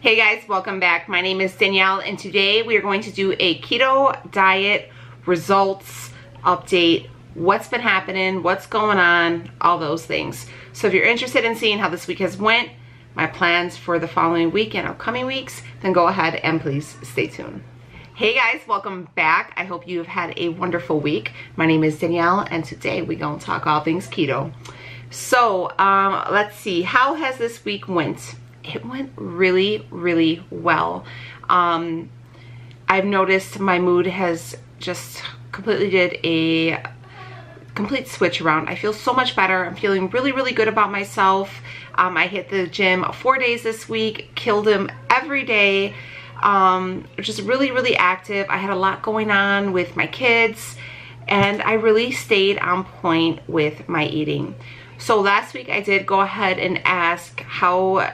Hey guys, welcome back. My name is Danielle and today we are going to do a keto diet results update. What's been happening, what's going on, all those things. So if you're interested in seeing how this week has went, my plans for the following week and upcoming weeks, then go ahead and please stay tuned. Hey guys, welcome back. I hope you've had a wonderful week. My name is Danielle and today we're going to talk all things keto. So let's see, how has this week went? It went really, really well. I've noticed my mood has just completely did a complete switch around. I feel so much better. I'm feeling really, really good about myself. I hit the gym 4 days this week, killed them every day. Just really, really active. I had a lot going on with my kids and I really stayed on point with my eating. So last week I did go ahead and ask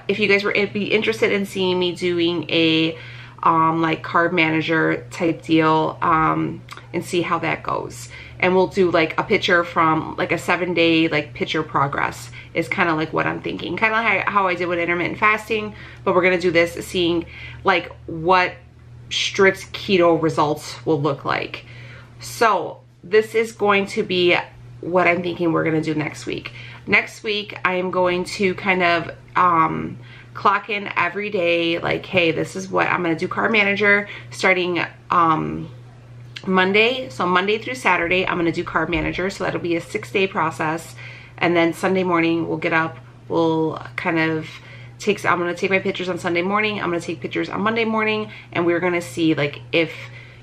if you guys would be interested in seeing me doing a like carb manager type deal and see how that goes. And we'll do like a picture from like a 7-day like picture progress is kind of like what I'm thinking. Kind of like how I did with intermittent fasting, but we're going to do this seeing like what strict keto results will look like. So this is going to be what I'm thinking we're going to do next week. Next week, I am going to kind of clock in every day, like, hey, this is what I'm going to do carb manager starting Monday. So Monday through Saturday, I'm going to do carb manager. So that'll be a 6-day process. And then Sunday morning, we'll get up, we'll kind of I'm going to take my pictures on Sunday morning. I'm going to take pictures on Monday morning. And we're going to see like if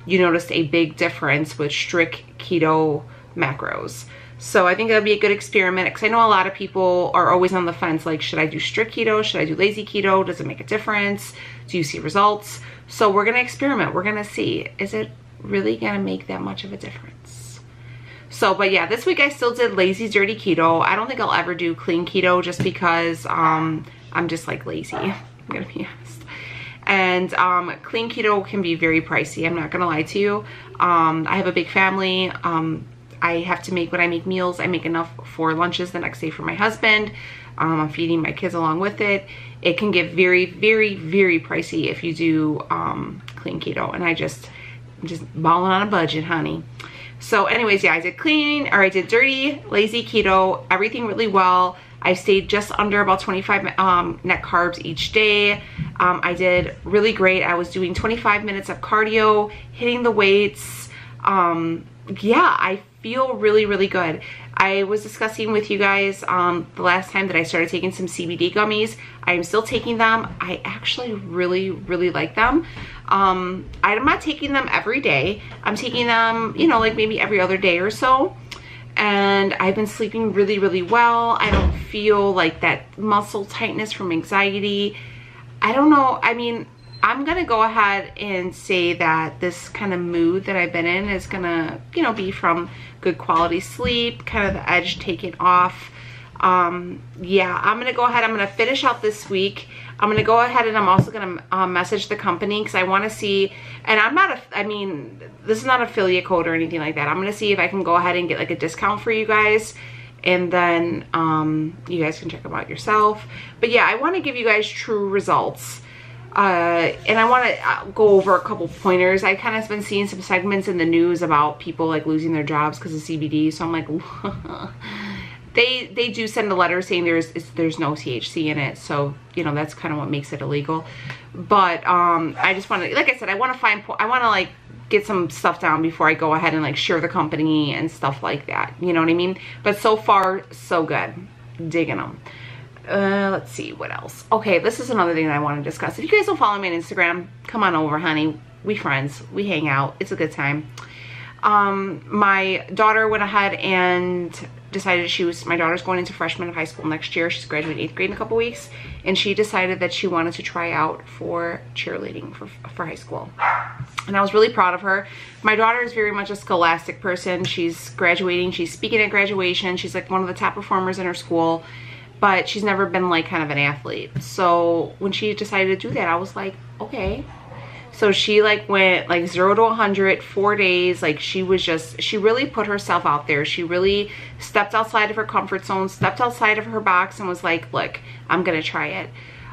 you noticed a big difference with strict keto macros. So I think that'll be a good experiment because I know a lot of people are always on the fence, like, should I do strict keto? Should I do lazy keto? Does it make a difference? Do you see results? So we're going to experiment. We're going to see, is it really going to make that much of a difference? So, but yeah, this week I still did lazy, dirty keto. I don't think I'll ever do clean keto just because I'm just like lazy. I'm going to be honest. And clean keto can be very pricey. I'm not going to lie to you. I have a big family. I have to make, when I make meals, I make enough for lunches the next day for my husband. I'm feeding my kids along with it. It can get very, very, very pricey if you do clean keto. And I'm just balling on a budget, honey. So anyways, yeah, I did clean, or I did dirty, lazy keto, everything really well. I stayed just under about 25 net carbs each day. I did really great. I was doing 25 minutes of cardio, hitting the weights. Yeah, I feel really, really good. I was discussing with you guys the last time that I started taking some CBD gummies. I am still taking them. I actually really, really like them. I'm not taking them every day. I'm taking them, you know, like maybe every other day or so. And I've been sleeping really, really well. I don't feel like that muscle tightness from anxiety. I don't know. I mean, I'm gonna go ahead and say that this kind of mood that I've been in is gonna, you know, be from good quality sleep, kind of the edge taken off. Yeah, I'm gonna go ahead, I'm gonna finish out this week. I'm gonna go ahead and I'm also gonna message the company because I wanna see, and I mean, this is not affiliate code or anything like that. I'm gonna see if I can go ahead and get like a discount for you guys. And then you guys can check them out yourself. But yeah, I wanna give you guys true results. And I want to go over a couple pointers. I kind of been seeing some segments in the news about people like losing their jobs because of CBD. So I'm like, they do send a letter saying there's no THC in it. So, you know, that's kind of what makes it illegal. But I just want to, like I said, I want to like get some stuff down before I go ahead and like share the company and stuff like that. You know what I mean? But so far, so good. Digging them. Let's see what else. Okay, this is another thing that I want to discuss. If you guys don't follow me on Instagram, come on over, honey. We friends. We hang out. It's a good time. My daughter went ahead and decided my daughter's going into freshman of high school next year. She's graduating 8th grade in a couple weeks. And she decided that she wanted to try out for cheerleading for high school. And I was really proud of her. My daughter is very much a scholastic person. She's graduating. She's speaking at graduation. She's like one of the top performers in her school. But she's never been like kind of an athlete. So when she decided to do that, I was like, okay. So she like went like 0 to 100, 4 days. Like she really put herself out there. She really stepped outside of her comfort zone, stepped outside of her box and was like, look, I'm gonna try it.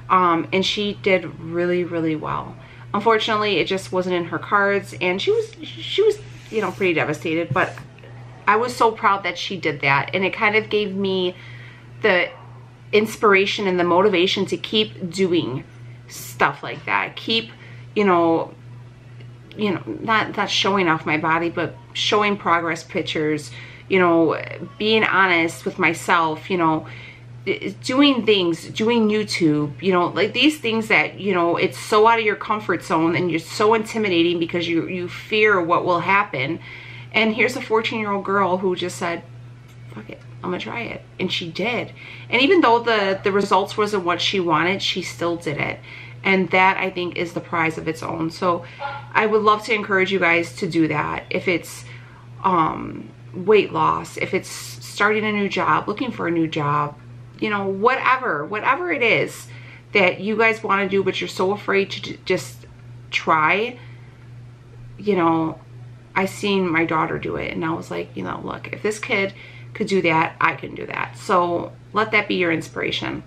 and she did really, really well. Unfortunately, it just wasn't in her cards, and she was, you know, pretty devastated, but I was so proud that she did that, and it kind of gave me the inspiration and the motivation to keep doing stuff like that. Keep, you know, not showing off my body, but showing progress pictures, you know, being honest with myself, you know, doing things, doing YouTube, you know, like these things that, you know, it's so out of your comfort zone and you're so intimidating because you fear what will happen. And here's a 14-year-old girl who just said, fuck it, I'm gonna try it. And she did. And even though the results wasn't what she wanted, she still did it. And that, I think, is the prize of its own. So I would love to encourage you guys to do that. If it's weight loss, if it's starting a new job, looking for a new job, you know, whatever it is that you guys want to do, but you're so afraid to just try, you know, I seen my daughter do it, and I was like, you know, look, if this kid could do that, I can do that. So let that be your inspiration.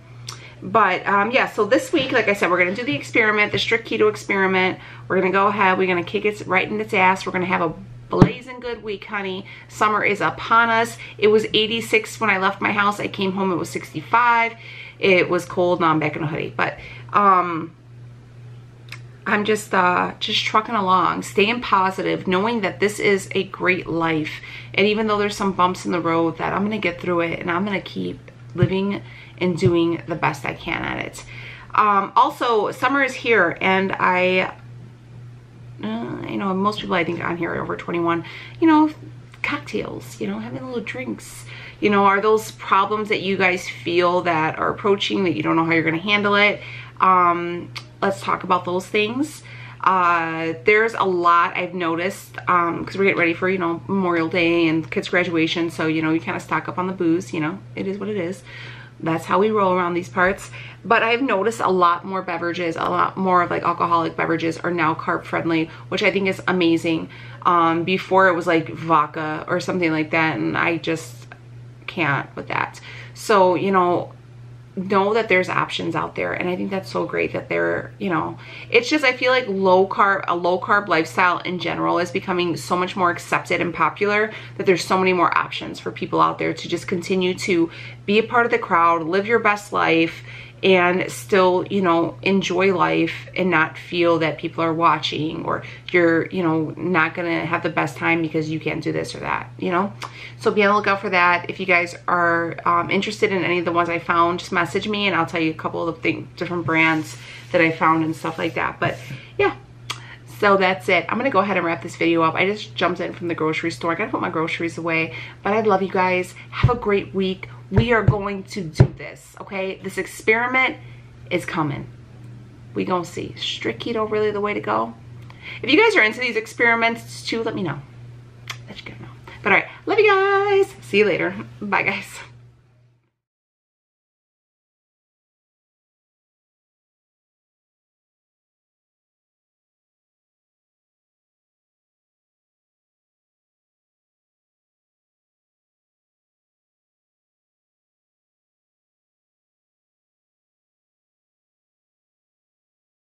But yeah, so this week, like I said, we're going to do the experiment, the strict keto experiment. We're going to go ahead, we're going to kick it right in its ass. We're going to have a blazing good week, honey. Summer is upon us. It was 86 when I left my house. I came home, it was 65. It was cold. Now I'm back in a hoodie. But I'm just trucking along, staying positive, knowing that this is a great life. And even though there's some bumps in the road, that I'm going to get through it, and I'm going to keep living and doing the best I can at it. Also, summer is here, and you know, most people I think on here are over 21, you know, cocktails, you know, having little drinks, you know, are those problems that you guys feel that are approaching that you don't know how you're going to handle it? Let's talk about those things. There's a lot I've noticed, because we're getting ready for, you know, Memorial Day and kids' graduation. So, you know, you kind of stock up on the booze, you know, it is what it is. That's how we roll around these parts. But I've noticed a lot more beverages, a lot more of like alcoholic beverages are now carb friendly, which I think is amazing. Before it was like vodka or something like that, and I just can't with that. So, you know that there's options out there, and I think that's so great that they're, you know, it's just, I feel like a low carb lifestyle in general is becoming so much more accepted and popular, that there's so many more options for people out there to just continue to be a part of the crowd, live your best life, and still, you know, enjoy life and not feel that people are watching, or you're, you know, not gonna have the best time because you can't do this or that, you know. So be on the lookout for that. If you guys are interested in any of the ones I found, just message me and I'll tell you a couple of different brands that I found and stuff like that. But yeah, so that's it. I'm gonna go ahead and wrap this video up. I just jumped in from the grocery store. I gotta put my groceries away, but I love you guys. Have a great week. We are going to do this, okay? This experiment is coming. We gonna see. Strict keto really the way to go? If you guys are into these experiments too, let me know. Let you guys know. But all right, love you guys. See you later. Bye, guys.